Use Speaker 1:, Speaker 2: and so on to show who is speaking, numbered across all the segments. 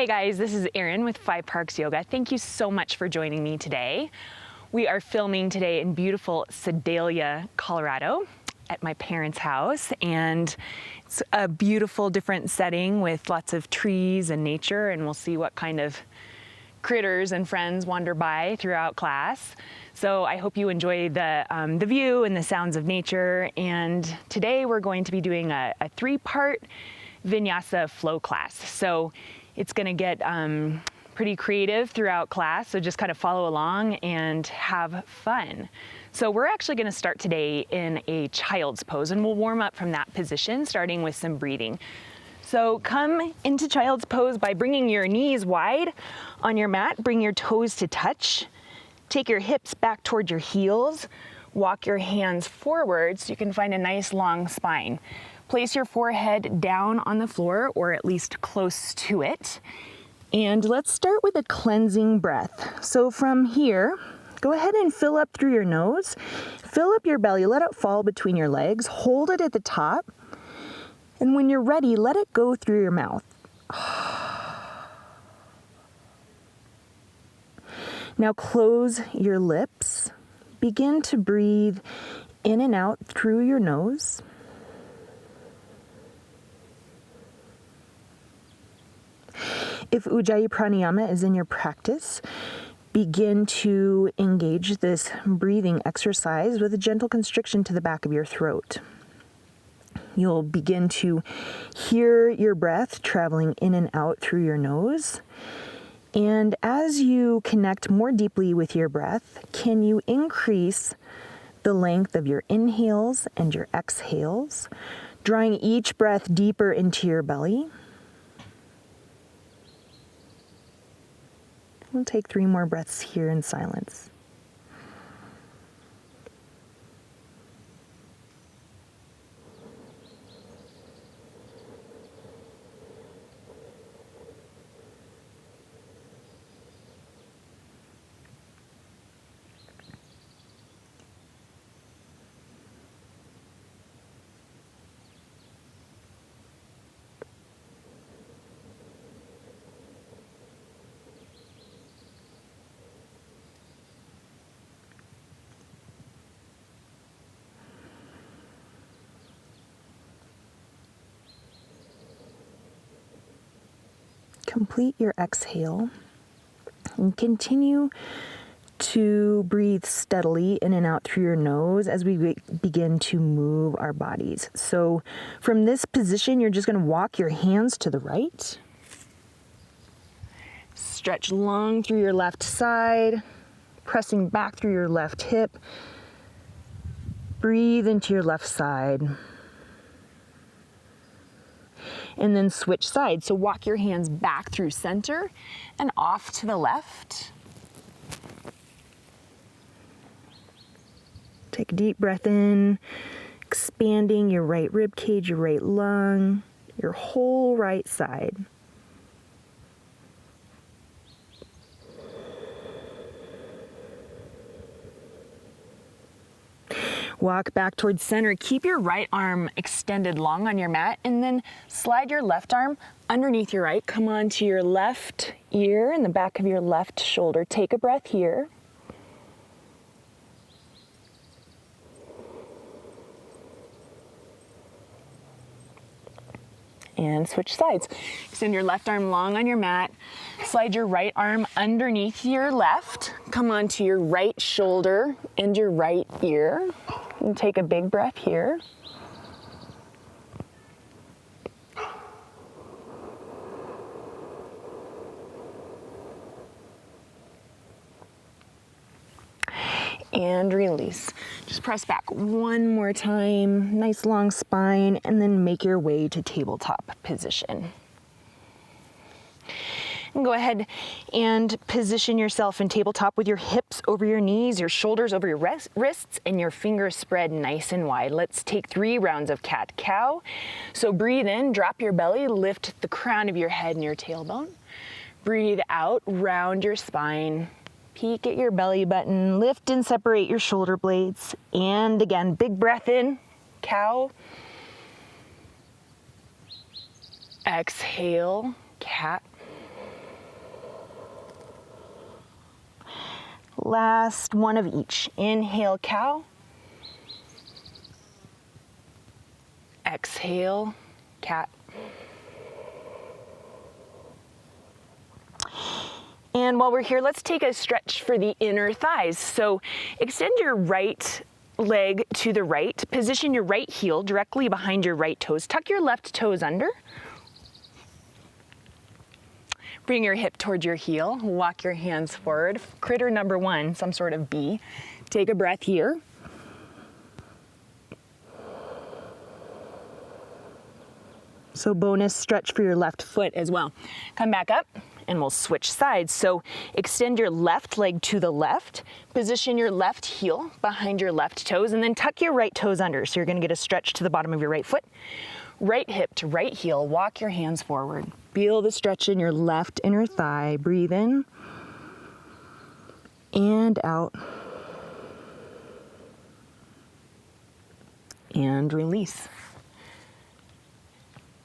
Speaker 1: Hey guys, this is Erin with 5 Parks Yoga. Thank you so much for joining me today. We are filming today in beautiful Sedalia, Colorado at my parents' house, and it's a beautiful different setting with lots of trees and nature, and we'll see what kind of critters and friends wander by throughout class. So I hope you enjoy the view and the sounds of nature. And today we're going to be doing a 3-part vinyasa flow class. So it's going to get pretty creative throughout class, so just kind of follow along and have fun. So we're actually going to start today in a child's pose, and we'll warm up from that position, starting with some breathing. So come into child's pose by bringing your knees wide on your mat, bring your toes to touch, take your hips back toward your heels, walk your hands forward so you can find a nice long spine. Place your forehead down on the floor, or at least close to it. And let's start with a cleansing breath. So from here, go ahead and fill up through your nose. Fill up your belly, let it fall between your legs. Hold it at the top. And when you're ready, let it go through your mouth. Now close your lips. Begin to breathe in and out through your nose. If Ujjayi Pranayama is in your practice, begin to engage this breathing exercise with a gentle constriction to the back of your throat. You'll begin to hear your breath traveling in and out through your nose. And as you connect more deeply with your breath, can you increase the length of your inhales and your exhales, drawing each breath deeper into your belly? We'll take 3 more breaths here in silence. Complete your exhale and continue to breathe steadily in and out through your nose as we begin to move our bodies. So from this position, you're just going to walk your hands to the right. Stretch long through your left side, pressing back through your left hip. Breathe into your left side. And then switch sides. So walk your hands back through center and off to the left. Take a deep breath in, expanding your right rib cage, your right lung, your whole right side. Walk back towards center. Keep your right arm extended long on your mat, and then slide your left arm underneath your right. Come onto your left ear and the back of your left shoulder. Take a breath here. And switch sides. Extend your left arm long on your mat. Slide your right arm underneath your left. Come onto your right shoulder and your right ear. And take a big breath here. And release. Just press back one more time, nice long spine, and then make your way to tabletop position. And go ahead and position yourself in tabletop with your hips over your knees, your shoulders over your wrists, and your fingers spread nice and wide. Let's take 3 rounds of cat-cow. So breathe in, drop your belly, lift the crown of your head and your tailbone. Breathe out, round your spine. Peek at your belly button, lift and separate your shoulder blades. And again, big breath in, cow. Exhale, cat. Last one of each. Inhale, cow. Exhale, cat. And while we're here, let's take a stretch for the inner thighs. So extend your right leg to the right. Position your right heel directly behind your right toes. Tuck your left toes under. Bring your hip towards your heel. Walk your hands forward. Critter number one, some sort of bee. Take a breath here. So bonus stretch for your left foot as well. Come back up and we'll switch sides. So extend your left leg to the left, position your left heel behind your left toes, and then tuck your right toes under. So you're gonna get a stretch to the bottom of your right foot. Right hip to right heel, walk your hands forward. Feel the stretch in your left inner thigh. Breathe in and out. And release.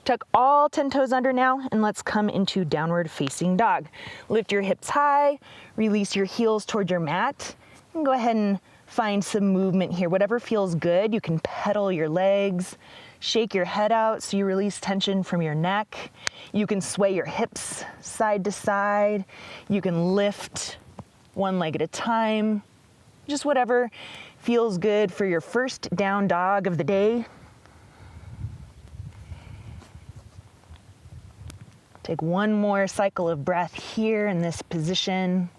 Speaker 1: Tuck all 10 toes under now, and let's come into downward facing dog. Lift your hips high, release your heels toward your mat, and go ahead and find some movement here. Whatever feels good, you can pedal your legs, shake your head out so you release tension from your neck. You can sway your hips side to side. You can lift one leg at a time. Just whatever feels good for your first down dog of the day. Take one more cycle of breath here in this position.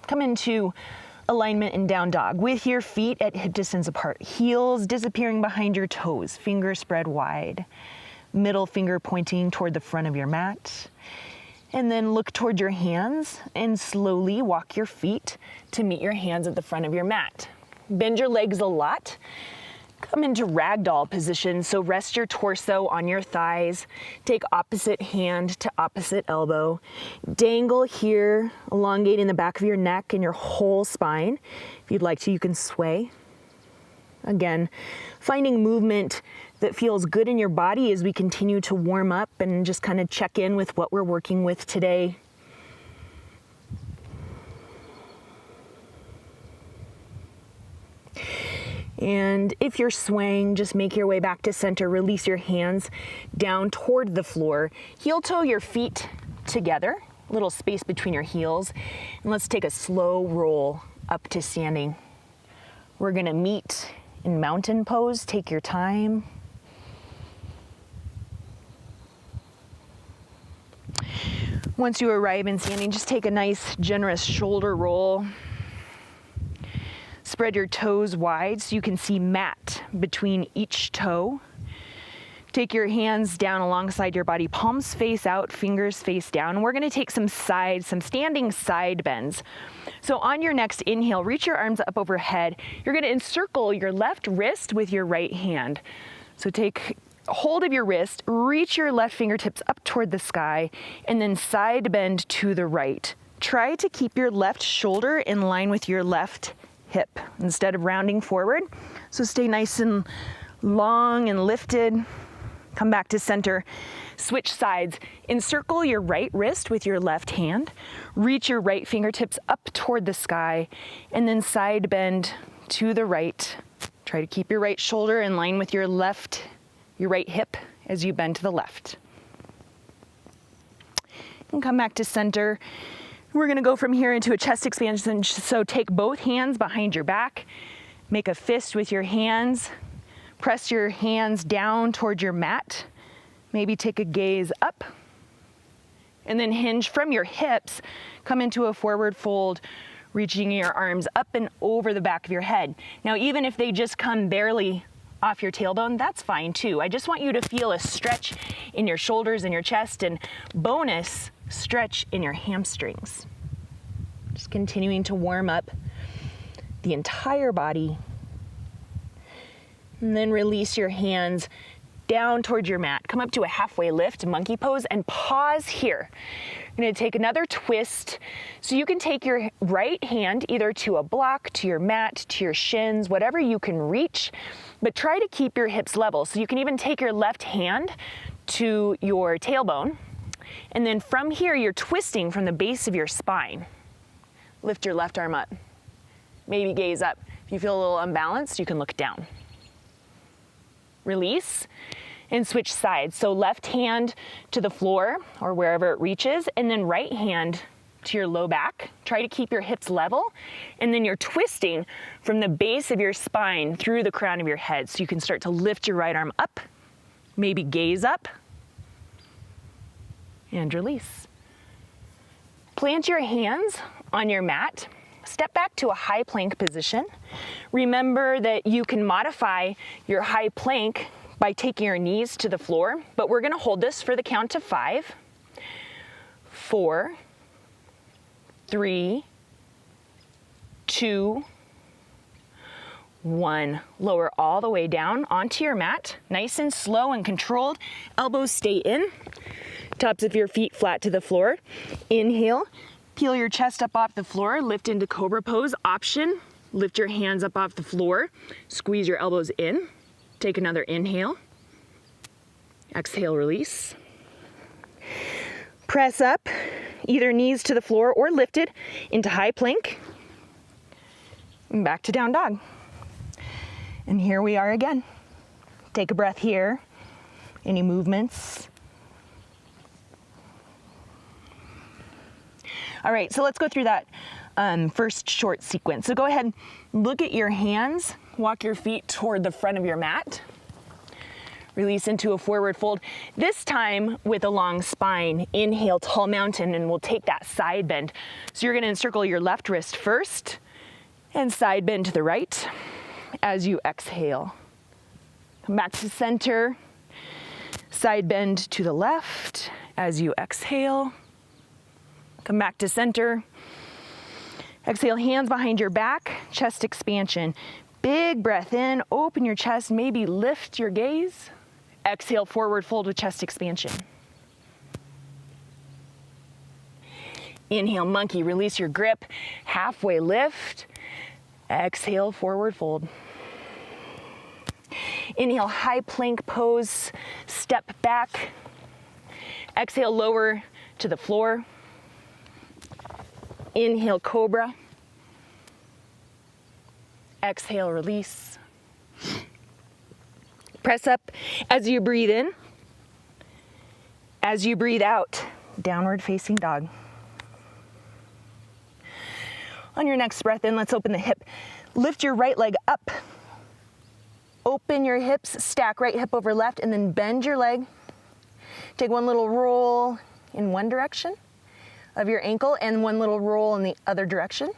Speaker 1: Come into alignment in down dog with your feet at hip distance apart, heels disappearing behind your toes, fingers spread wide, middle finger pointing toward the front of your mat. And then look toward your hands and slowly walk your feet to meet your hands at the front of your mat. Bend your legs a lot. Come into ragdoll position, so rest your torso on your thighs. Take opposite hand to opposite elbow. Dangle here, elongating the back of your neck and your whole spine. If you'd like to, you can sway. Again, finding movement that feels good in your body as we continue to warm up and just kind of check in with what we're working with today. And if you're swaying, just make your way back to center. Release your hands down toward the floor. Heel toe your feet together, a little space between your heels. And let's take a slow roll up to standing. We're gonna meet in mountain pose. Take your time. Once you arrive in standing, just take a nice, generous shoulder roll. Spread your toes wide so you can see mat between each toe. Take your hands down alongside your body, palms face out, fingers face down. We're gonna take some standing side bends. So on your next inhale, reach your arms up overhead. You're gonna encircle your left wrist with your right hand. So take hold of your wrist, reach your left fingertips up toward the sky, and then side bend to the right. Try to keep your left shoulder in line with your left hip instead of rounding forward. So stay nice and long and lifted. Come back to center. Switch sides. Encircle your right wrist with your left hand. Reach your right fingertips up toward the sky and then side bend to the right. Try to keep your right shoulder in line with your right hip as you bend to the left. And come back to center. We're gonna go from here into a chest expansion. So take both hands behind your back, make a fist with your hands, press your hands down toward your mat, maybe take a gaze up, and then hinge from your hips, come into a forward fold, reaching your arms up and over the back of your head. Now, even if they just come barely off your tailbone, that's fine too. I just want you to feel a stretch in your shoulders and your chest, and bonus, stretch in your hamstrings. Just continuing to warm up the entire body. And then release your hands down towards your mat. Come up to a halfway lift, monkey pose, and pause here. You're gonna take another twist. So you can take your right hand either to a block, to your mat, to your shins, whatever you can reach, but try to keep your hips level. So you can even take your left hand to your tailbone And then from here, you're twisting from the base of your spine. Lift your left arm up. Maybe gaze up. If you feel a little unbalanced, you can look down. Release and switch sides. So left hand to the floor or wherever it reaches, and then right hand to your low back. Try to keep your hips level, and then you're twisting from the base of your spine through the crown of your head. So you can start to lift your right arm up, maybe gaze up, and release. Plant your hands on your mat. Step back to a high plank position. Remember that you can modify your high plank by taking your knees to the floor, but we're gonna hold this for the count of 5, 4, 3, 2, 1. Lower all the way down onto your mat, nice and slow and controlled. Elbows stay in, tops of your feet flat to the floor. Inhale, peel your chest up off the floor, lift into cobra pose. Option, lift your hands up off the floor, squeeze your elbows in. Take another inhale. Exhale, release. Press up, either knees to the floor or lifted into high plank. And back to down dog. And here we are again. Take a breath here. Any movements? All right, so let's go through that first short sequence. So go ahead, look at your hands, walk your feet toward the front of your mat. Release into a forward fold. This time with a long spine. Inhale, tall mountain, and we'll take that side bend. So you're gonna encircle your left wrist first and side bend to the right as you exhale. Come back to center, side bend to the left as you exhale. Come back to center. Exhale, hands behind your back, chest expansion. Big breath in, open your chest, maybe lift your gaze. Exhale, forward fold with chest expansion. Inhale, monkey, release your grip, halfway lift. Exhale, forward fold. Inhale, high plank pose, step back. Exhale, lower to the floor. Inhale, cobra. Exhale, release. Press up as you breathe in. As you breathe out, downward facing dog. On your next breath in, let's open the hip. Lift your right leg up. Open your hips, stack right hip over left, and then bend your leg. Take one little roll in one direction of your ankle and one little roll in the other direction.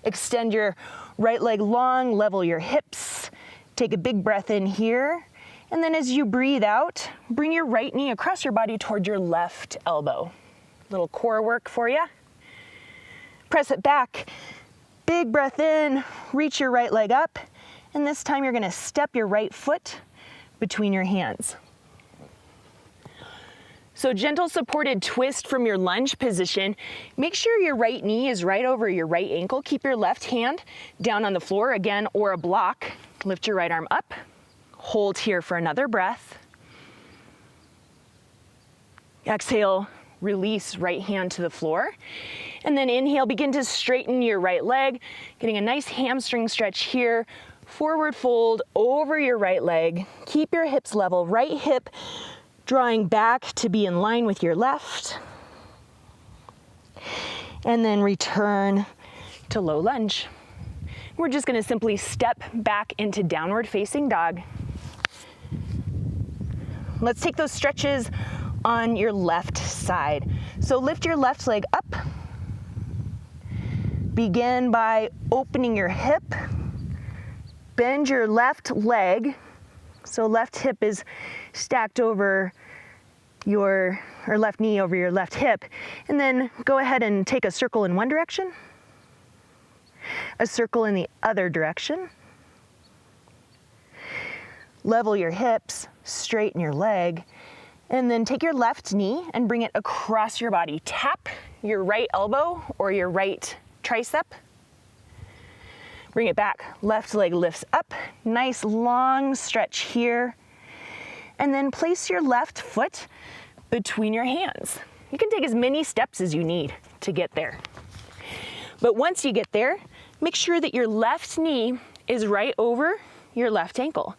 Speaker 1: Extend your right leg long, level your hips. Take a big breath in here. And then as you breathe out, bring your right knee across your body toward your left elbow. Little core work for you. Press it back. Big breath in, reach your right leg up. And this time you're gonna step your right foot between your hands. So gentle supported twist from your lunge position. Make sure your right knee is right over your right ankle. Keep your left hand down on the floor again, or a block. Lift your right arm up. Hold here for another breath. Exhale, release right hand to the floor. And then inhale, begin to straighten your right leg, getting a nice hamstring stretch here. Forward fold over your right leg. Keep your hips level, right hip drawing back to be in line with your left. And then return to low lunge. We're just gonna simply step back into downward facing dog. Let's take those stretches on your left side. So lift your left leg up. Begin by opening your hip. Bend your left leg. So left hip is stacked over your, or left knee over your left hip. And then go ahead and take a circle in one direction, a circle in the other direction. Level your hips, straighten your leg, and then take your left knee and bring it across your body. Tap your right elbow or your right tricep. Bring it back. Left leg lifts up. Nice long stretch here. and then place your left foot between your hands. You can take as many steps as you need to get there. But once you get there, make sure that your left knee is right over your left ankle.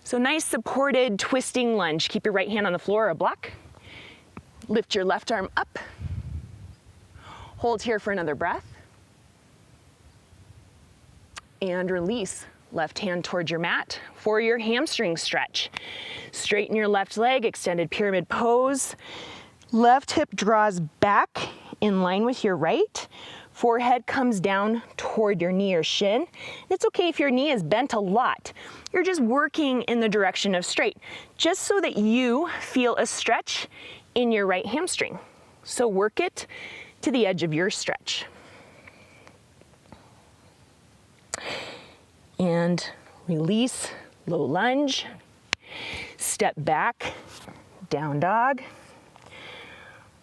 Speaker 1: So nice supported twisting lunge. Keep your right hand on the floor or a block. Lift your left arm up. Hold here for another breath. And release. Left hand towards your mat for your hamstring stretch. Straighten your left leg, extended pyramid pose. Left hip draws back in line with your right. Forehead comes down toward your knee or shin. It's okay if your knee is bent a lot. You're just working in the direction of straight, just so that you feel a stretch in your right hamstring. So work it to the edge of your stretch. And release, low lunge. Step back, down dog.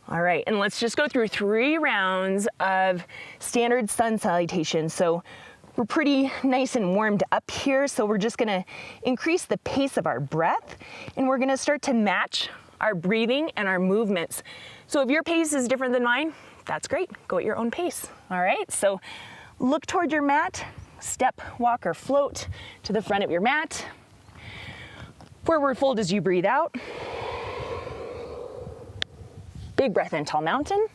Speaker 1: All right, and let's just go through 3 rounds of standard sun salutation. So we're pretty nice and warmed up here, so we're just gonna increase the pace of our breath, and we're gonna start to match our breathing and our movements. So if your pace is different than mine, that's great, go at your own pace. All right, so look toward your mat, step, walk, or float to the front of your mat. Forward fold as you breathe out. Big breath in, tall mountain.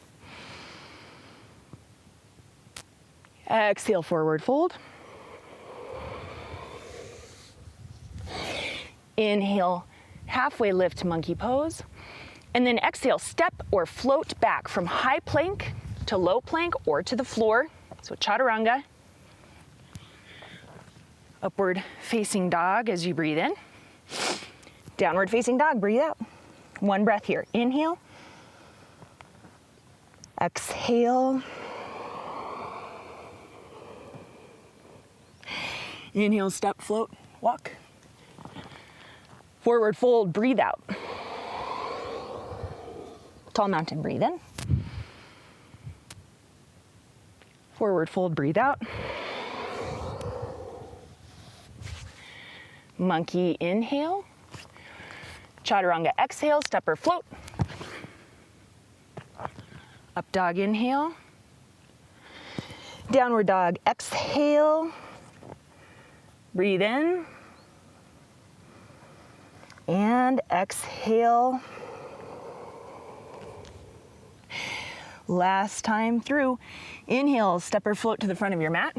Speaker 1: Exhale, forward fold. Inhale, halfway lift, monkey pose. And then exhale, step or float back from high plank to low plank or to the floor. So chaturanga. Upward facing dog as you breathe in. Downward facing dog, breathe out. 1 breath here. Inhale. Exhale. Inhale, step, float, walk. Forward fold, breathe out. Tall mountain, breathe in. Forward fold, breathe out. Monkey, inhale. Chaturanga, exhale, step or float. Up dog, inhale. Downward dog, exhale. Breathe in. And exhale. Last time through. Inhale, step or float to the front of your mat.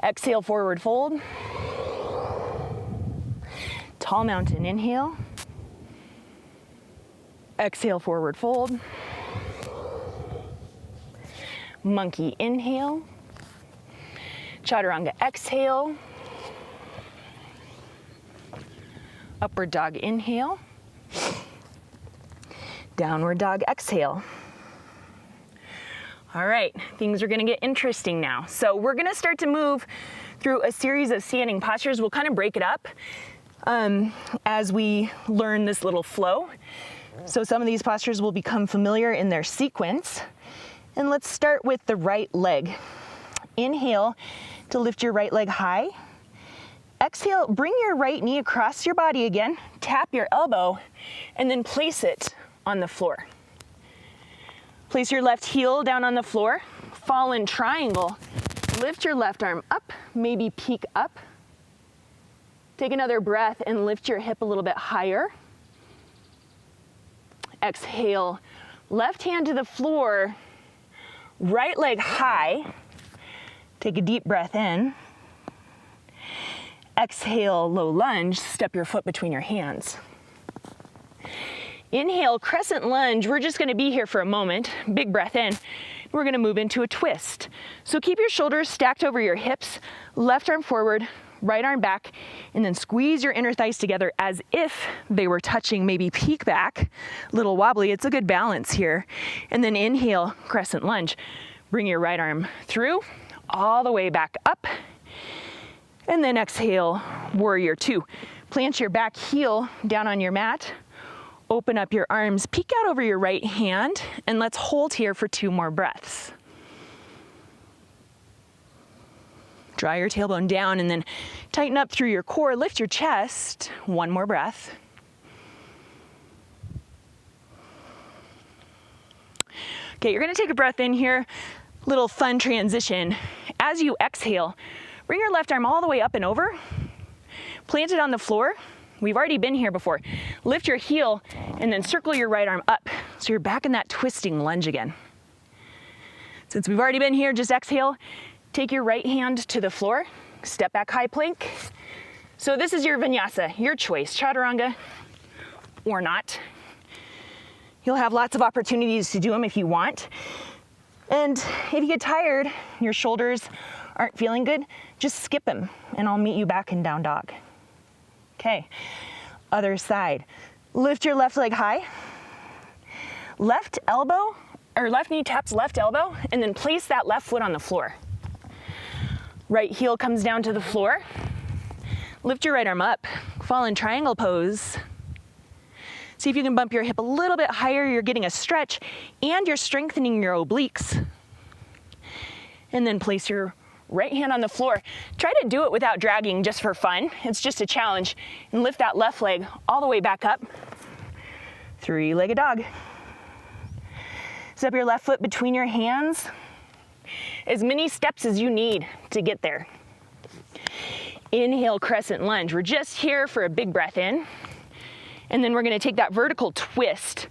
Speaker 1: Exhale, forward fold. Tall mountain, inhale. Exhale, forward fold. Monkey, inhale. Chaturanga, exhale. Upward dog, inhale. Downward dog, exhale. All right, things are gonna get interesting now. So we're gonna start to move through a series of standing postures. We'll kind of break it up as we learn this little flow. So some of these postures will become familiar in their sequence. And let's start with the right leg. Inhale to lift your right leg high. Exhale, bring your right knee across your body again, tap your elbow, and then place it on the floor. Place your left heel down on the floor, fall in triangle, lift your left arm up, maybe peek up. Take another breath and lift your hip a little bit higher. Exhale, left hand to the floor, right leg high. Take a deep breath in. Exhale, low lunge, step your foot between your hands. Inhale, crescent lunge. We're just gonna be here for a moment. Big breath in. We're gonna move into a twist. So keep your shoulders stacked over your hips, left arm forward, right arm back, and then squeeze your inner thighs together as if they were touching, maybe peek back, a little wobbly. It's a good balance here. And then inhale, crescent lunge. Bring your right arm through, all the way back up. And then exhale, warrior 2. Plant your back heel down on your mat. Open up your arms, peek out over your right hand, and let's hold here for 2 more breaths. Draw your tailbone down and then tighten up through your core. Lift your chest. One more breath. Okay, you're gonna take a breath in here. Little fun transition. As you exhale, bring your left arm all the way up and over. Plant it on the floor. We've already been here before. Lift your heel and then circle your right arm up. So you're back in that twisting lunge again. Since we've already been here, just exhale. Take your right hand to the floor. Step back high plank. So this is your vinyasa, your choice, chaturanga or not. You'll have lots of opportunities to do them if you want. And if you get tired, your shoulders aren't feeling good, just skip them and I'll meet you back in down dog. Okay, other side. Lift your left leg high. Left elbow, or left knee taps left elbow, and then place that left foot on the floor. Right heel comes down to the floor. Lift your right arm up. Fall in triangle pose. See if you can bump your hip a little bit higher. You're getting a stretch and you're strengthening your obliques. And then place your right hand on the floor. Try to do it without dragging, just for fun. It's just a challenge. And lift that left leg all the way back up. Three-legged dog. Step your left foot between your hands. As many steps as you need to get there. Inhale, crescent lunge. We're just here for a big breath in. And then we're gonna take that vertical twist.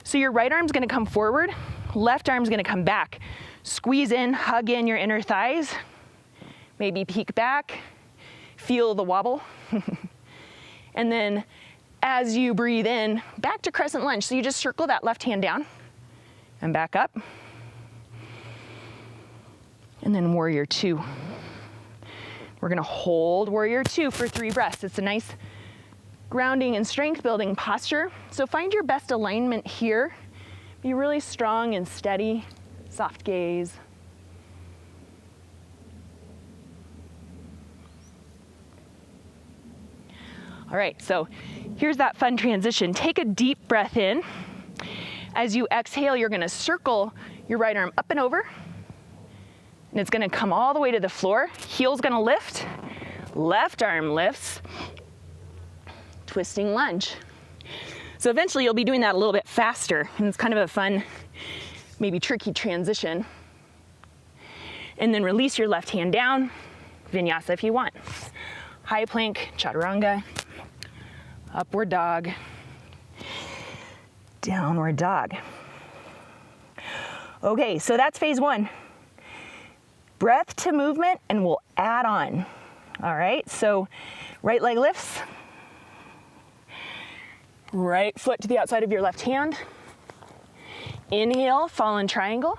Speaker 1: So your right arm's gonna come forward, left arm's gonna come back. Squeeze in, hug in your inner thighs. Maybe peek back, feel the wobble. And then as you breathe in, back to crescent lunge. So you just circle that left hand down and back up. And then warrior two. We're gonna hold warrior two for 3 breaths. It's a nice grounding and strength building posture. So find your best alignment here. Be really strong and steady, soft gaze. All right, so here's that fun transition. Take a deep breath in. As you exhale, you're gonna circle your right arm up and over, and it's gonna come all the way to the floor. Heel's gonna lift, left arm lifts, twisting lunge. So eventually you'll be doing that a little bit faster, and it's kind of a fun, maybe tricky transition. And then release your left hand down, vinyasa if you want. High plank, chaturanga, upward dog, downward dog. Okay, so that's phase 1. Breath to movement, and we'll add on. All right, so right leg lifts. Right foot to the outside of your left hand. Inhale, fall in triangle.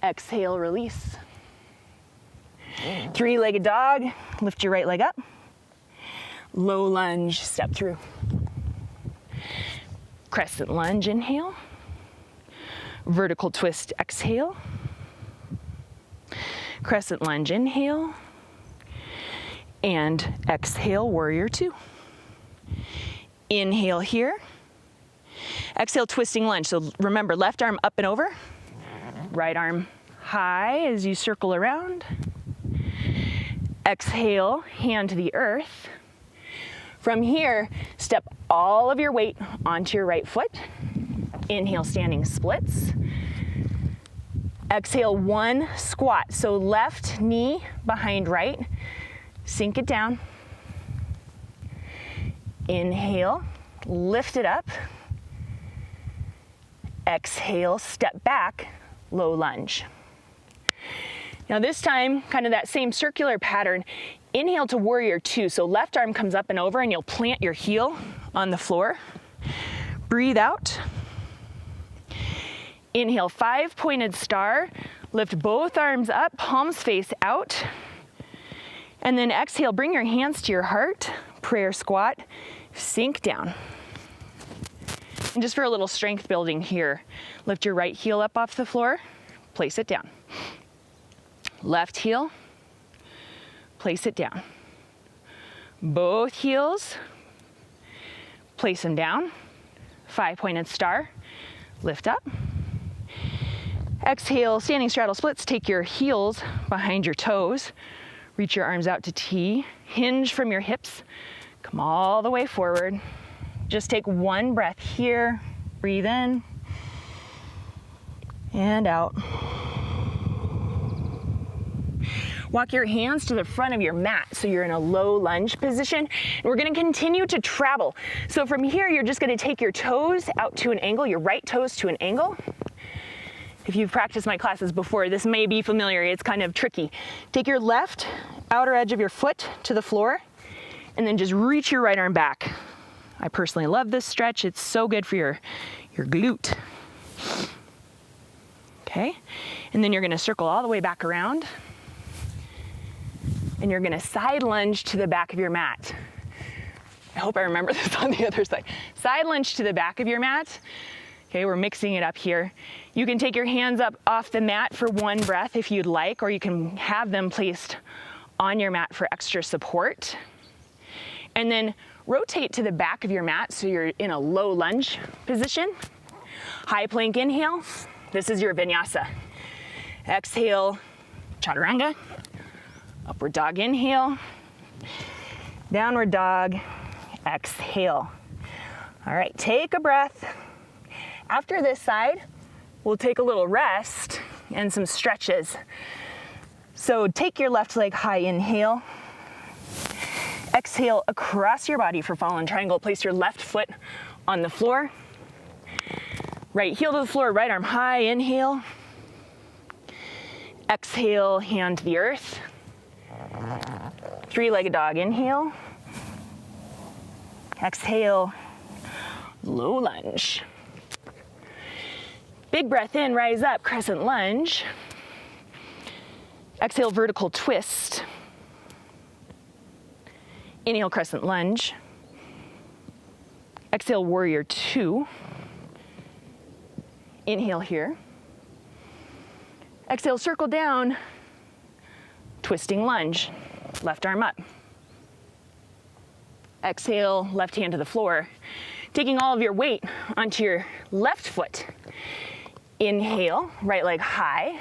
Speaker 1: Exhale, release. 3-legged dog, lift your right leg up. Low lunge, step through. Crescent lunge, inhale. Vertical twist, exhale. Crescent lunge, inhale. And exhale, warrior two. Inhale here. Exhale, twisting lunge. So remember, left arm up and over. Right arm high as you circle around. Exhale, hand to the earth. From here, step all of your weight onto your right foot. Inhale, standing splits. Exhale, one squat. So left knee behind right. Sink it down. Inhale, lift it up. Exhale, step back, low lunge. Now this time, kind of that same circular pattern. Inhale to warrior two. So left arm comes up and over, and you'll plant your heel on the floor. Breathe out. Inhale, 5-pointed star. Lift both arms up, palms face out. And then exhale, bring your hands to your heart. Prayer squat, sink down. And just for a little strength building here, lift your right heel up off the floor, place it down. Left heel, place it down. Both heels, place them down. 5-pointed star, lift up. Exhale, standing straddle splits. Take your heels behind your toes. Reach your arms out to T. Hinge from your hips. Come all the way forward. Just take one breath here. Breathe in and out. Walk your hands to the front of your mat so you're in a low lunge position. And we're gonna continue to travel. So from here, you're just gonna take your toes out to an angle, your right toes to an angle. If you've practiced my classes before, this may be familiar, it's kind of tricky. Take your left outer edge of your foot to the floor and then just reach your right arm back. I personally love this stretch. It's so good for your glute. Okay, and then you're gonna circle all the way back around and you're gonna side lunge to the back of your mat. I hope I remember this on the other side. Side lunge to the back of your mat. Okay, we're mixing it up here. You can take your hands up off the mat for one breath if you'd like, or you can have them placed on your mat for extra support. And then rotate to the back of your mat so you're in a low lunge position. High plank inhale. This is your vinyasa. Exhale, chaturanga. Upward dog inhale. Downward dog, exhale. All right, take a breath. After this side, we'll take a little rest and some stretches. So take your left leg high, inhale. Exhale across your body for fallen triangle. Place your left foot on the floor. Right heel to the floor, right arm high, inhale. Exhale, hand to the earth. Three-legged dog, inhale. Exhale, low lunge. Big breath in, rise up, crescent lunge. Exhale, vertical twist. Inhale, crescent lunge. Exhale, warrior two. Inhale here. Exhale, circle down, twisting lunge, left arm up. Exhale, left hand to the floor, taking all of your weight onto your left foot. Inhale, right leg high,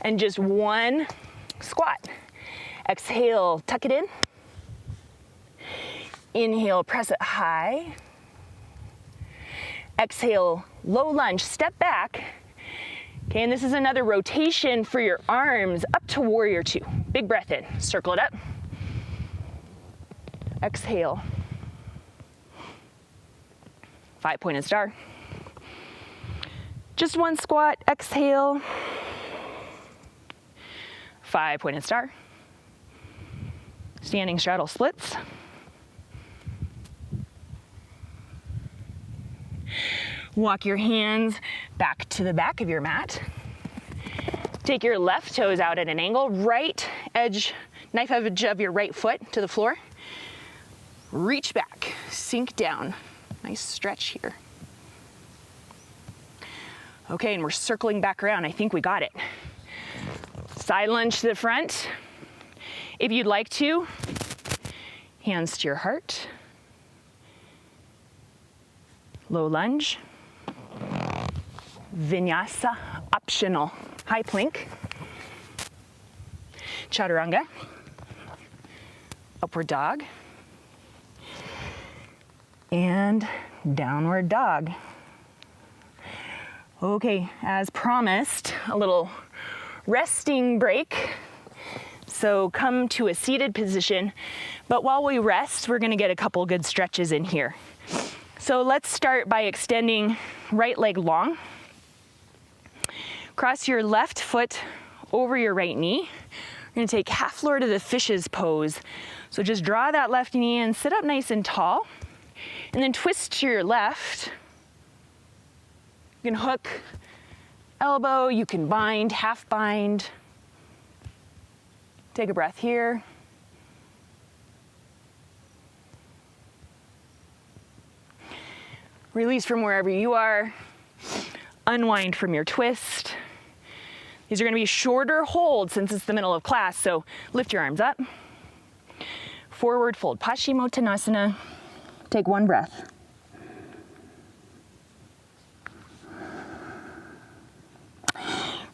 Speaker 1: and just one squat. Exhale, tuck it in. Inhale, press it high. Exhale, low lunge, step back. Okay, and this is another rotation for your arms up to warrior two. Big breath in, circle it up. Exhale. 5-pointed star. Just one squat, exhale. 5-pointed star. Standing straddle splits. Walk your hands back to the back of your mat. Take your left toes out at an angle, right edge, knife edge of your right foot to the floor. Reach back, sink down. Nice stretch here. Okay, and we're circling back around. I think we got it. Side lunge to the front. If you'd like to, hands to your heart. Low lunge. Vinyasa, optional. High plank. Chaturanga. Upward dog. And downward dog. Okay, as promised, a little resting break. So come to a seated position, but while we rest, we're gonna get a couple good stretches in here. So let's start by extending right leg long. Cross your left foot over your right knee. We're gonna take half floor to the fishes pose. So just draw that left knee in, sit up nice and tall, and then twist to your left. You can hook elbow, you can bind, half bind. Take a breath here. Release from wherever you are. Unwind from your twist. These are gonna be shorter holds since it's the middle of class, so lift your arms up. Forward fold, Paschimottanasana. Take one breath.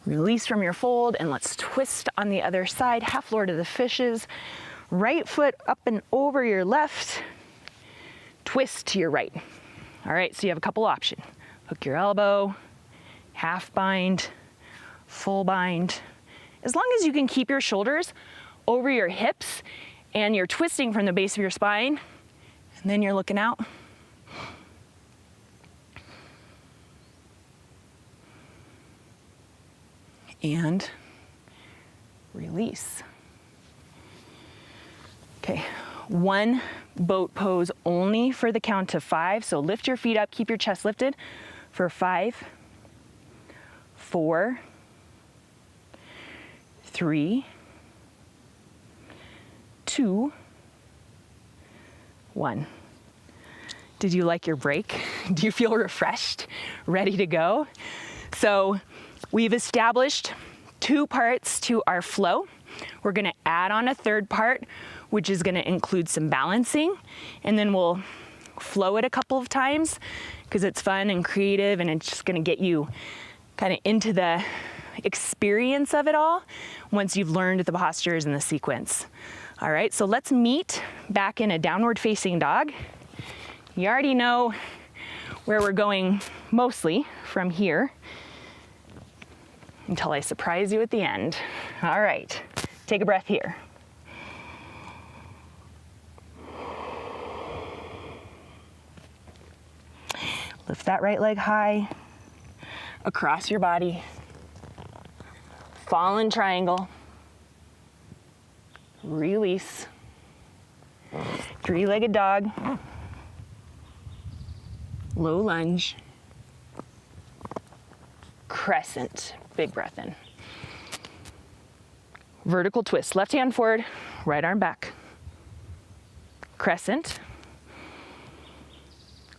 Speaker 1: Release from your fold, and let's twist on the other side. Half floor to the fishes. Right foot up and over your left. Twist to your right. All right, so you have a couple options. Hook your elbow, half bind, full bind. As long as you can keep your shoulders over your hips and you're twisting from the base of your spine, and then you're looking out. And release. Okay, one boat pose only for the count to 5. So lift your feet up, keep your chest lifted for 5, 4, 3, 2, 1. Did you like your break? Do you feel refreshed, ready to go? So we've established 2 parts to our flow. We're gonna add on a 3rd part, which is gonna include some balancing, and then we'll flow it a couple of times because it's fun and creative, and it's just gonna get you kind of into the experience of it all once you've learned the postures and the sequence. All right, so let's meet back in a downward facing dog. You already know where we're going mostly from here until I surprise you at the end. All right, take a breath here. Lift that right leg high across your body. Fallen triangle. Release. 3-legged dog. Low lunge. Crescent. Big breath in. Vertical twist. Left hand forward, right arm back. Crescent.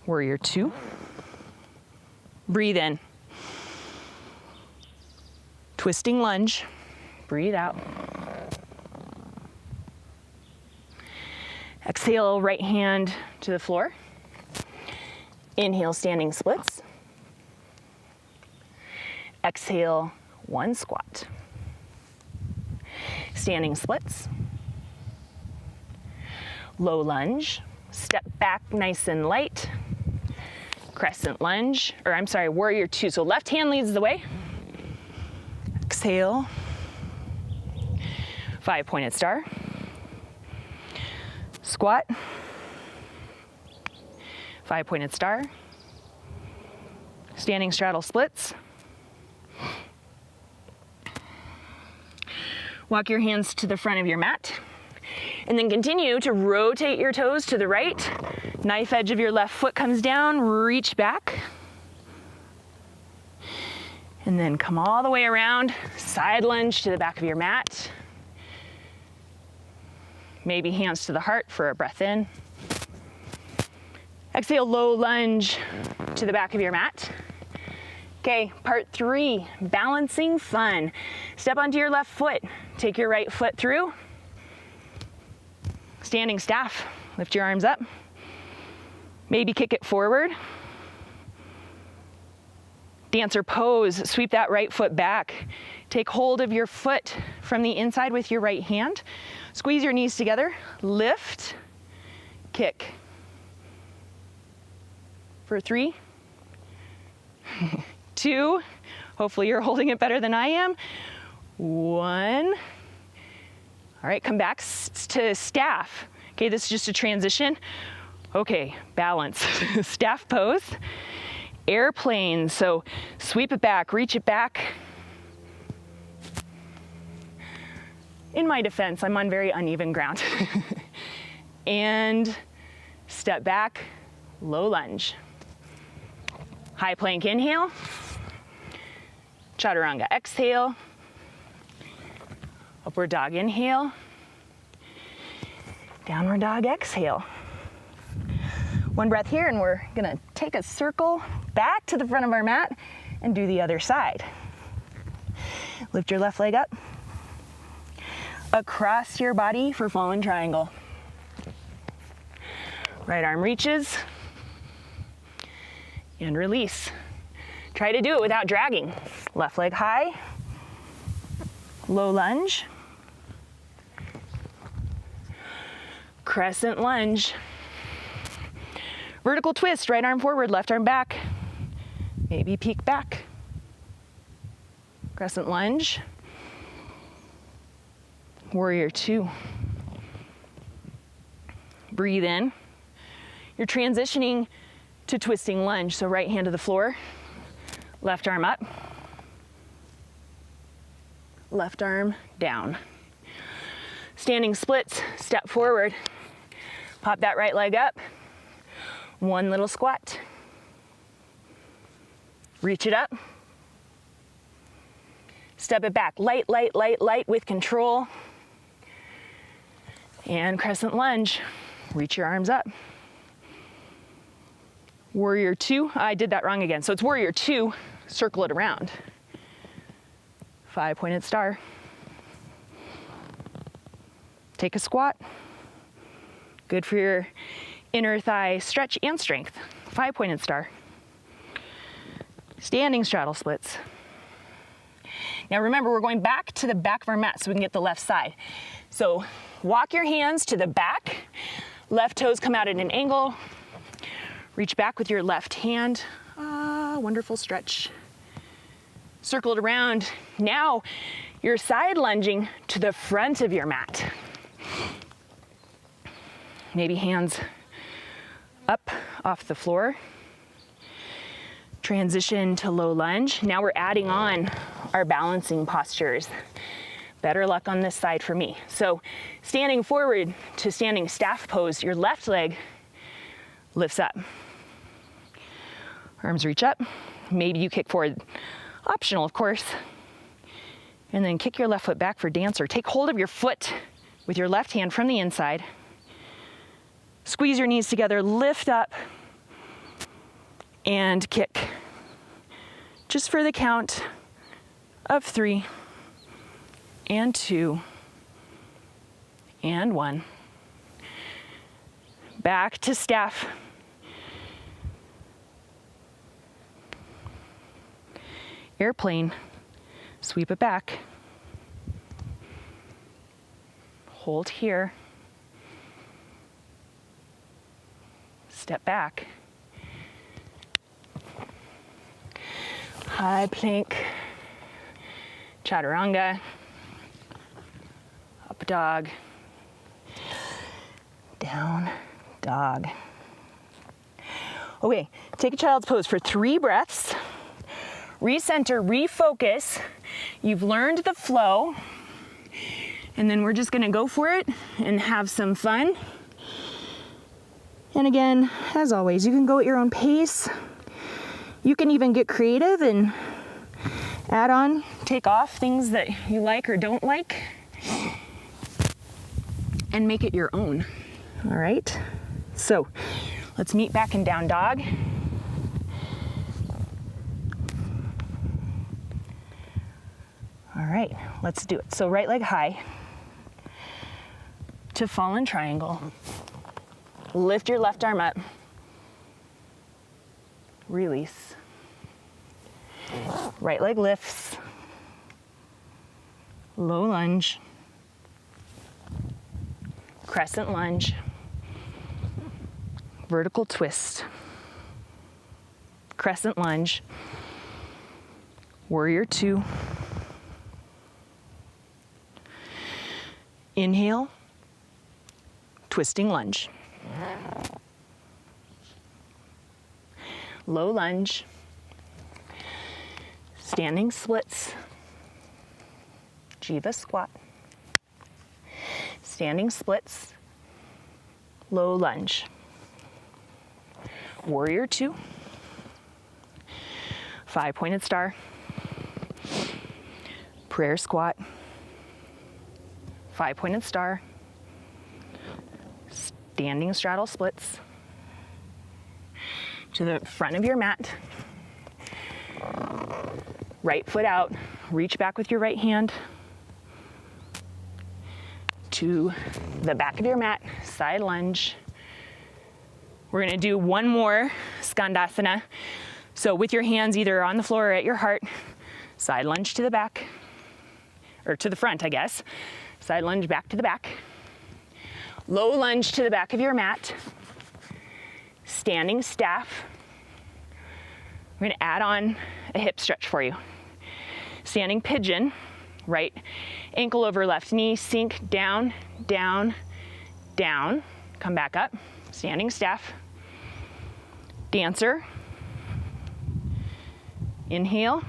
Speaker 1: Warrior 2. Breathe in. Twisting lunge. Breathe out. Exhale, right hand to the floor. Inhale, standing splits. Exhale, 1 squat. Standing splits. Low lunge. Step back nice and light. Crescent lunge, or I'm sorry, warrior 2. So left hand leads the way. Exhale. 5-pointed star. Squat. 5-pointed star. Standing straddle splits. Walk your hands to the front of your mat. And then continue to rotate your toes to the right. Knife edge of your left foot comes down, reach back. And then come all the way around, side lunge to the back of your mat. Maybe hands to the heart for a breath in. Exhale, low lunge to the back of your mat. Okay, part 3, balancing fun. Step onto your left foot, take your right foot through. Standing staff, lift your arms up. Maybe kick it forward. Dancer pose, sweep that right foot back. Take hold of your foot from the inside with your right hand. Squeeze your knees together, lift, kick. For 3, 2, hopefully you're holding it better than I am. 1. All right, come back to staff. Okay, this is just a transition. Okay, balance. Staff pose. Airplane, so sweep it back, reach it back. In my defense, I'm on very uneven ground. And step back, low lunge. High plank inhale. Chaturanga exhale. Upward dog inhale. Downward dog exhale. 1 breath here, and we're gonna take a circle back to the front of our mat and do the other side. Lift your left leg up. Across your body for fallen triangle. Right arm reaches. And release. Try to do it without dragging. Left leg high. Low lunge. Crescent lunge. Vertical twist, right arm forward, left arm back. Maybe peek back. Crescent lunge. Warrior two. Breathe in. You're transitioning to twisting lunge. So right hand to the floor, left arm up, left arm down. Standing splits, step forward, pop that right leg up, one little squat. Reach it up, step it back, light, light, light, light with control. And crescent lunge, reach your arms up. Warrior two, I did that wrong again. So it's warrior two, circle it around. 5-pointed star. Take a squat. Good for your inner thigh stretch and strength. 5-pointed star. Standing straddle splits. Now remember, we're going back to the back of our mat so we can get the left side. So walk your hands to the back. Left toes come out at an angle. Reach back with your left hand. Wonderful stretch. Circle it around. Now you're side lunging to the front of your mat. Maybe hands up off the floor. Transition to low lunge. Now we're adding on our balancing postures. Better luck on this side for me. So standing forward to standing staff pose, your left leg lifts up. Arms reach up. Maybe you kick forward, optional of course. And then kick your left foot back for dancer. Take hold of your foot with your left hand from the inside. Squeeze your knees together, lift up, and kick. Just for the count of 3, and 2, and 1. Back to staff. Airplane, sweep it back. Hold here. Step back. High plank, chaturanga, up dog, down dog. Okay, take a child's pose for 3 breaths. Recenter, refocus. You've learned the flow. And then we're just gonna go for it and have some fun. And again, as always, you can go at your own pace. You can even get creative and add on, take off things that you like or don't like, and make it your own. All right, so let's meet back in down dog. All right, let's do it. So right leg high to fallen triangle. Lift your left arm up. Release. Right leg lifts. Low lunge. Crescent lunge. Vertical twist. Crescent lunge. Warrior two. Inhale. Twisting lunge. Low lunge, standing splits, Jiva squat, standing splits, low lunge, warrior two, 5-pointed star, prayer squat, 5-pointed star, standing straddle splits, to the front of your mat. Right foot out, reach back with your right hand to the back of your mat, side lunge. We're gonna do one more Skandasana. So with your hands either on the floor or at your heart, side lunge to the back. or to the front, I guess. Side lunge back to the back. Low lunge to the back of your mat. Standing staff. We're gonna add on a hip stretch for you. Standing pigeon, right ankle over left knee, sink down, down, down. Come back up, standing staff. Dancer. Inhale,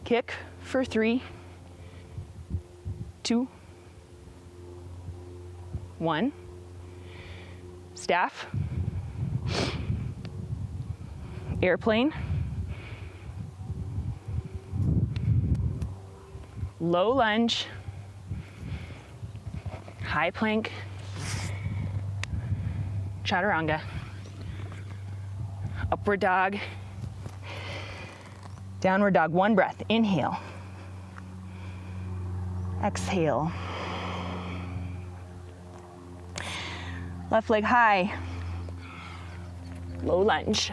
Speaker 1: kick for 3, 2, 1. Staff. Airplane. Low lunge. High plank. Chaturanga. Upward dog. Downward dog, 1 breath. Inhale. Exhale. Left leg high. Low lunge.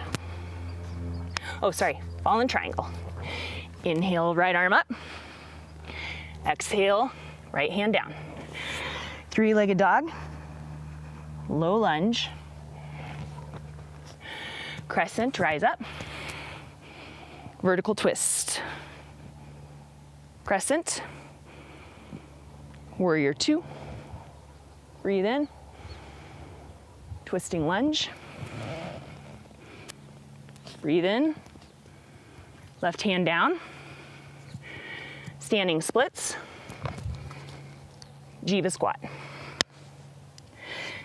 Speaker 1: Oh, sorry, fallen triangle. Inhale, right arm up. Exhale, right hand down. 3-legged dog. Low lunge. Crescent, rise up. Vertical twist. Crescent. Warrior 2. Breathe in. Twisting lunge. Breathe in. Left hand down. Standing splits. Jiva squat.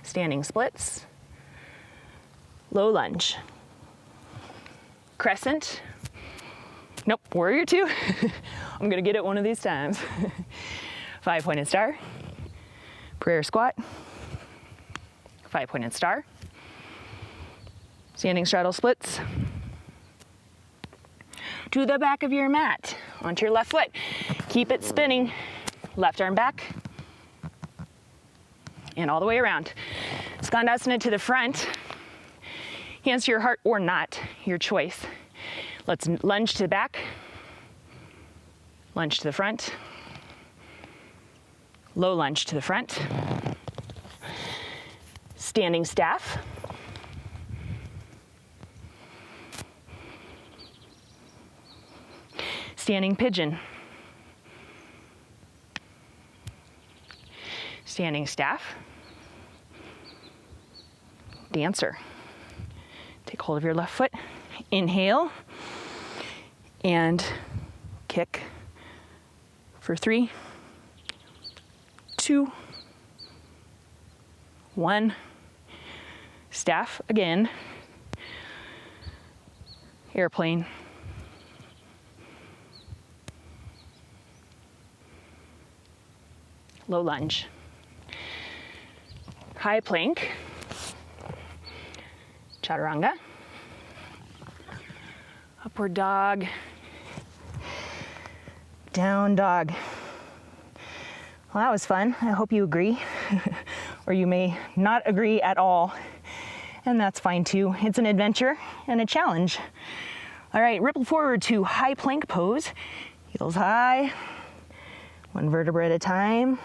Speaker 1: Standing splits. Low lunge. Crescent. Nope, warrior 2. I'm gonna get it one of these times. 5-pointed star. Prayer squat. 5-pointed star. Standing straddle splits. To the back of your mat, onto your left foot. Keep it spinning. Left arm back. And all the way around. Skandasana to the front. Hands to your heart or not, your choice. Let's lunge to the back. Lunge to the front. Low lunge to the front. Standing staff. Standing pigeon. Standing staff. Dancer. Take hold of your left foot. Inhale. And kick for 3, 2, 1. Staff again. Airplane. Low lunge. High plank. Chaturanga. Upward dog. Down dog. Well, that was fun. I hope you agree. Or you may not agree at all. And that's fine too. It's an adventure and a challenge. All right, ripple forward to high plank pose. Heels high. 1 vertebra at a time.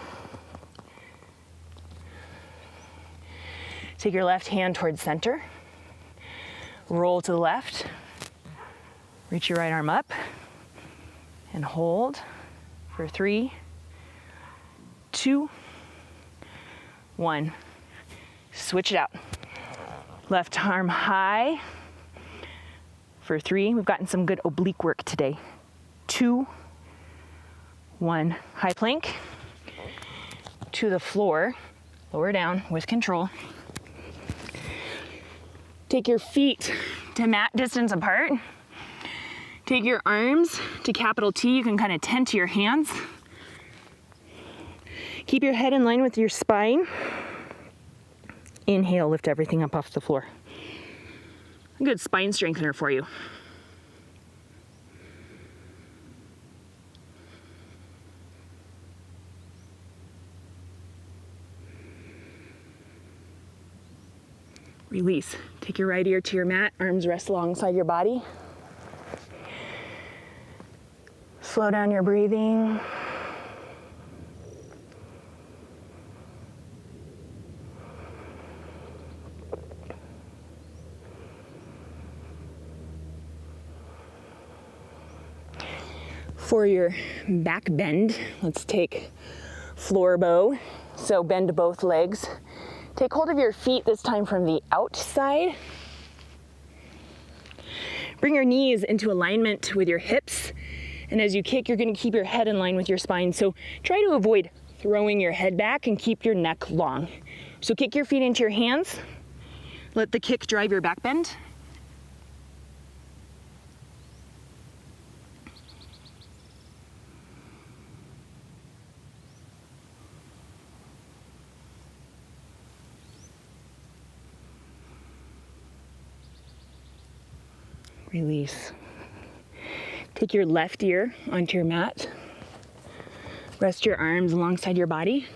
Speaker 1: Take your left hand towards center. Roll to the left. Reach your right arm up. And hold for 3, 2, 1. Switch it out. Left arm high for 3. We've gotten some good oblique work today. 2, 1. High plank to the floor. Lower down with control. Take your feet to mat distance apart. Take your arms to capital T. You can kind of tent your hands. Keep your head in line with your spine. Inhale, lift everything up off the floor. A good spine strengthener for you. Release. Take your right ear to your mat. Arms rest alongside your body. Slow down your breathing. For your back bend, let's take floor bow. So bend both legs. Take hold of your feet this time from the outside. Bring your knees into alignment with your hips. And as you kick, you're going to keep your head in line with your spine. So try to avoid throwing your head back and keep your neck long. So kick your feet into your hands. Let the kick drive your back bend. Release. Take your left ear onto your mat. Rest your arms alongside your body.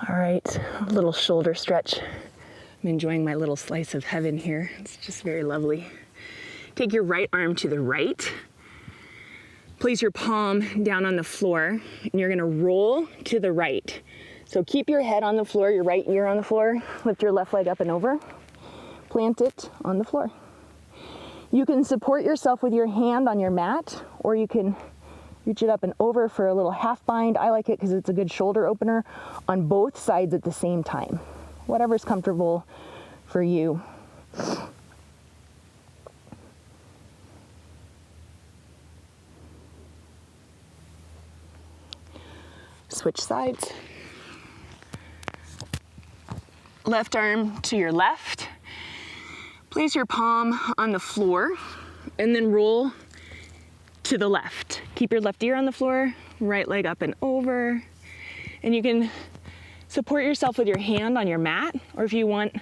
Speaker 1: All right, a little shoulder stretch. I'm enjoying my little slice of heaven here. It's just very lovely. Take your right arm to the right. Place your palm down on the floor, and you're gonna roll to the right. So keep your head on the floor, your right ear on the floor. Lift your left leg up and over. Plant it on the floor. You can support yourself with your hand on your mat, or you can reach it up and over for a little half bind. I like it because it's a good shoulder opener on both sides at the same time. Whatever's comfortable for you. Switch sides. Left arm to your left. Place your palm on the floor and then roll to the left. Keep your left ear on the floor, right leg up and over. And you can support yourself with your hand on your mat, or if you want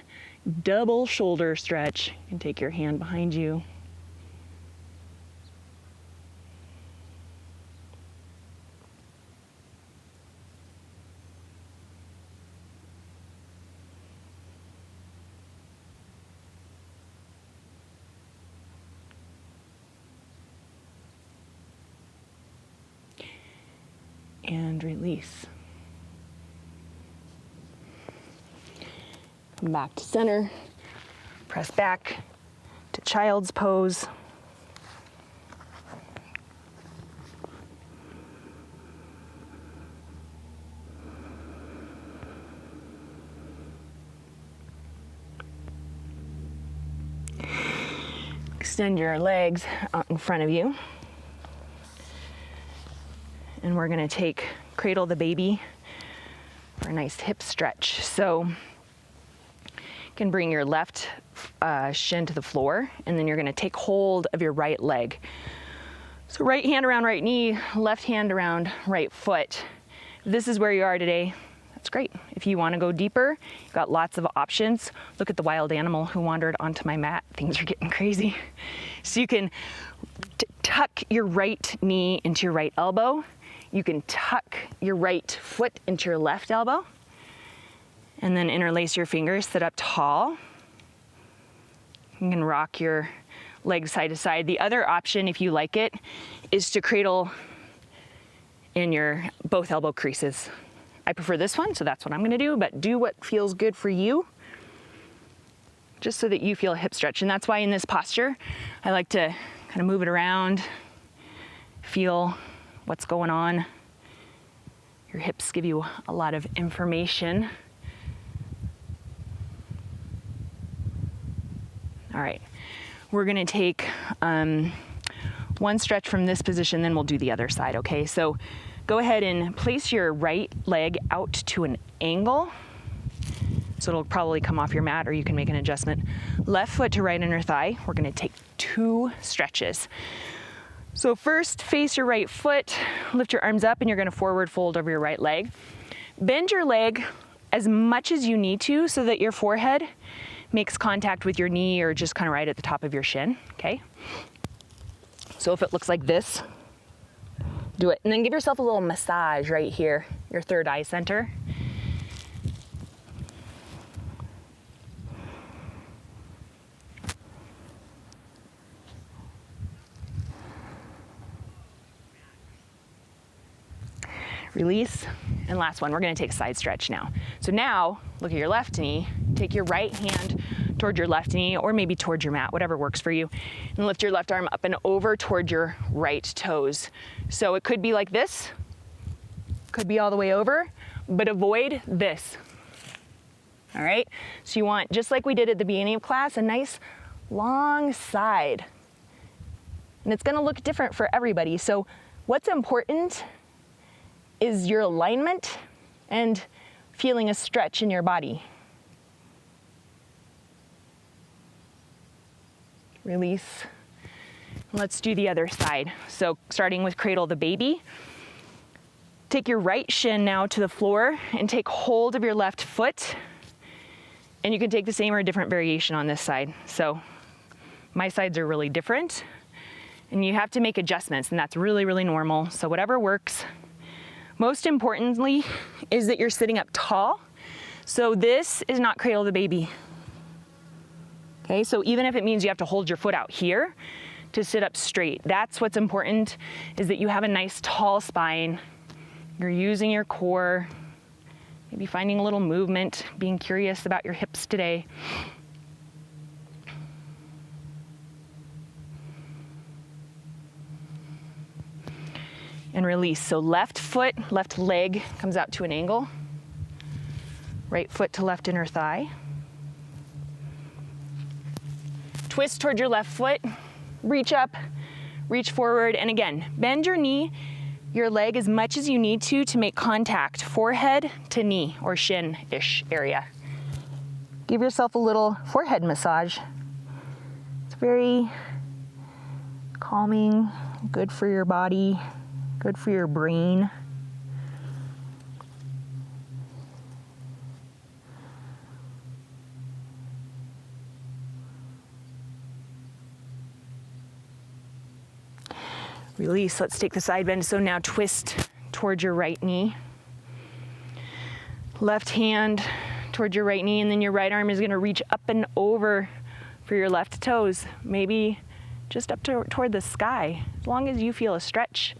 Speaker 1: double shoulder stretch, you can take your hand behind you. And release. Come back to center. Press back to child's pose. Extend your legs out in front of you. And we're gonna take cradle the baby for a nice hip stretch. So you can bring your left shin to the floor, and then you're gonna take hold of your right leg. So right hand around right knee, left hand around right foot. If this is where you are today, that's great. If you wanna go deeper, you've got lots of options. Look at the wild animal who wandered onto my mat. Things are getting crazy. So you can tuck your right knee into your right elbow. You can tuck your right foot into your left elbow, and then interlace your fingers, sit up tall. You can rock your legs side to side. The other option, if you like it, is to cradle in your both elbow creases. I prefer this one, so that's what I'm gonna do, but do what feels good for you, just so that you feel a hip stretch. And that's why in this posture, I like to kind of move it around, feel what's going on. Your hips give you a lot of information. All right, we're gonna take one stretch from this position, then we'll do the other side, okay? So go ahead and place your right leg out to an angle. So it'll probably come off your mat, or you can make an adjustment. Left foot to right inner thigh. We're gonna take 2 stretches. So first, face your right foot, lift your arms up, and you're gonna forward fold over your right leg. Bend your leg as much as you need to so that your forehead makes contact with your knee, or just kind of right at the top of your shin, okay? So if it looks like this, do it. And then give yourself a little massage right here, your third eye center. Release. And last one, we're gonna take a side stretch now. So now, look at your left knee, take your right hand toward your left knee or maybe towards your mat, whatever works for you, and lift your left arm up and over toward your right toes. So it could be like this, could be all the way over, but avoid this. All right, so you want, just like we did at the beginning of class, a nice long side. And it's gonna look different for everybody. So what's important is your alignment and feeling a stretch in your body. Release. Let's do the other side. So starting with cradle the baby. Take your right shin now to the floor and take hold of your left foot. And you can take the same or a different variation on this side. So my sides are really different and you have to make adjustments, and that's really, really normal. So whatever works. Most importantly is that you're sitting up tall. So this is not cradle the baby. Okay, so even if it means you have to hold your foot out here to sit up straight, that's what's important, is that you have a nice tall spine. You're using your core, maybe finding a little movement, being curious about your hips today. And release. So left foot, left leg comes out to an angle. Right foot to left inner thigh. Twist toward your left foot, reach up, reach forward, and again, bend your knee, your leg as much as you need to make contact, forehead to knee or shin-ish area. Give yourself a little forehead massage. It's very calming, good for your body, good for your brain. Release. Let's take the side bend. So now twist towards your right knee. Left hand towards your right knee, and then your right arm is going to reach up and over for your left toes. Maybe just up toward the sky, as long as you feel a stretch.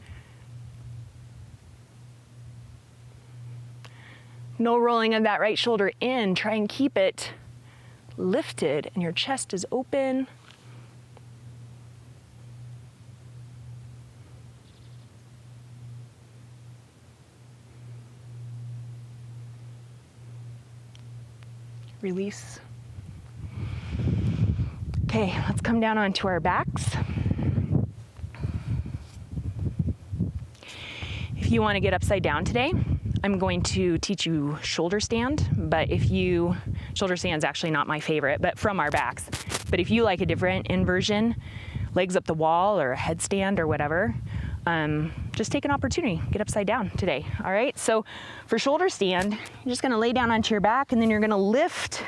Speaker 1: No rolling of that right shoulder in. Try and keep it lifted and your chest is open. Release. Okay, let's come down onto our backs. If you want to get upside down today, I'm going to teach you shoulder stand, but shoulder stand's actually not my favorite, but from our backs. But if you like a different inversion, legs up the wall or a headstand or whatever, just take an opportunity, get upside down today, all right? So for shoulder stand, you're just gonna lay down onto your back and then you're gonna lift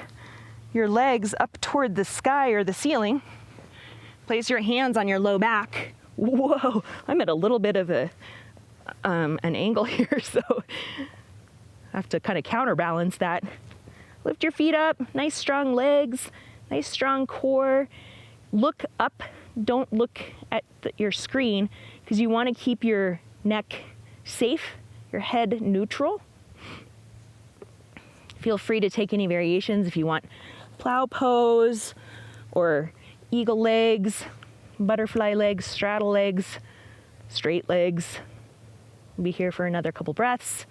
Speaker 1: your legs up toward the sky or the ceiling. Place your hands on your low back. Whoa, I'm at a little bit of an angle here, so I have to kind of counterbalance that. Lift your feet up, nice strong legs, nice strong core. Look up, don't look at your screen, because you want to keep your neck safe, your head neutral. Feel free to take any variations if you want plow pose or eagle legs, butterfly legs, straddle legs, straight legs. We'll be here for another couple breaths.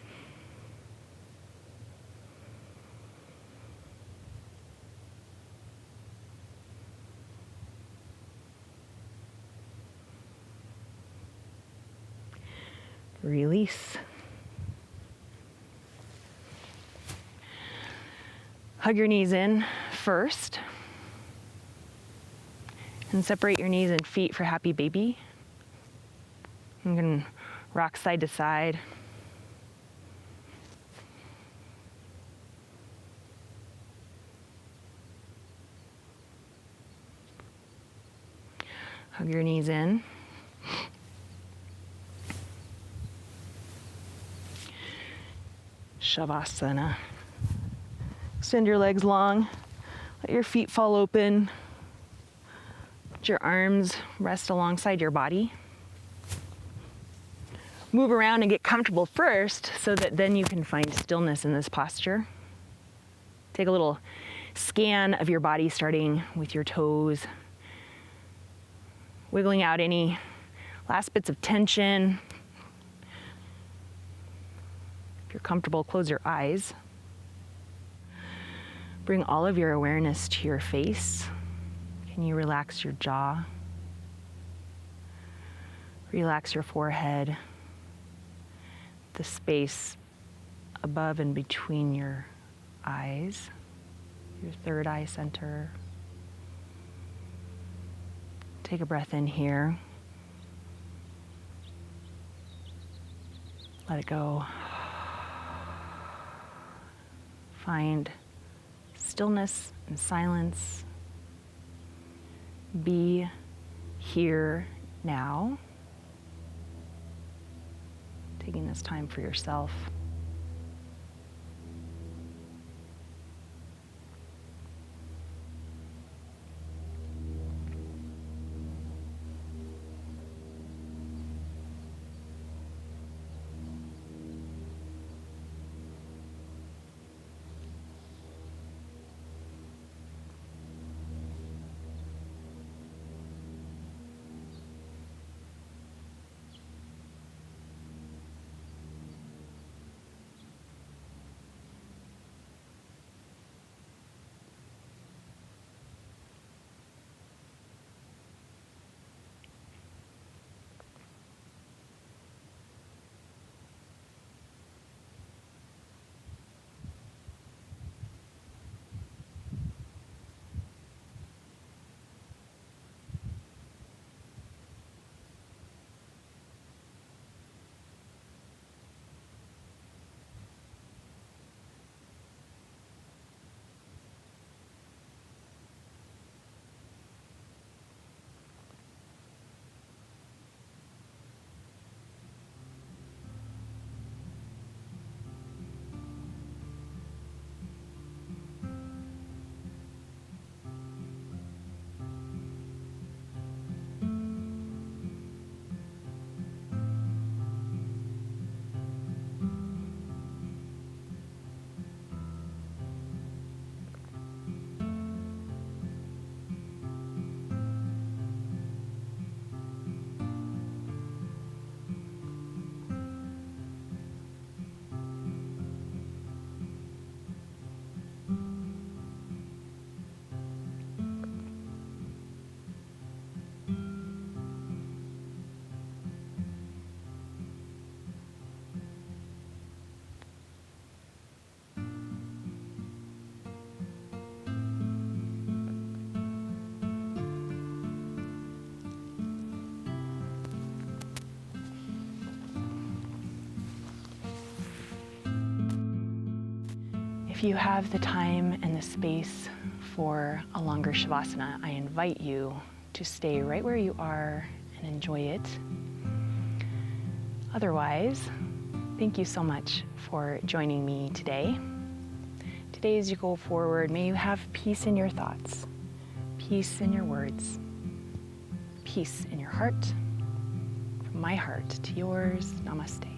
Speaker 1: Release. Hug your knees in first. And separate your knees and feet for happy baby. I'm going to rock side to side. Hug your knees in. Shavasana. Extend your legs long. Let your feet fall open. Let your arms rest alongside your body. move around and get comfortable first so that then you can find stillness in this posture. Take a little scan of your body, starting with your toes, wiggling out any last bits of tension. If you're comfortable, close your eyes. Bring all of your awareness to your face. Can you relax your jaw? Relax your forehead, the space above and between your eyes, your third eye center. Take a breath in here. Let it go. Find stillness and silence. Be here now. Taking this time for yourself. If you have the time and the space for a longer Shavasana, I invite you to stay right where you are and enjoy it. Otherwise, thank you so much for joining me today. Today, as you go forward, may you have peace in your thoughts, peace in your words, peace in your heart. From my heart to yours, namaste.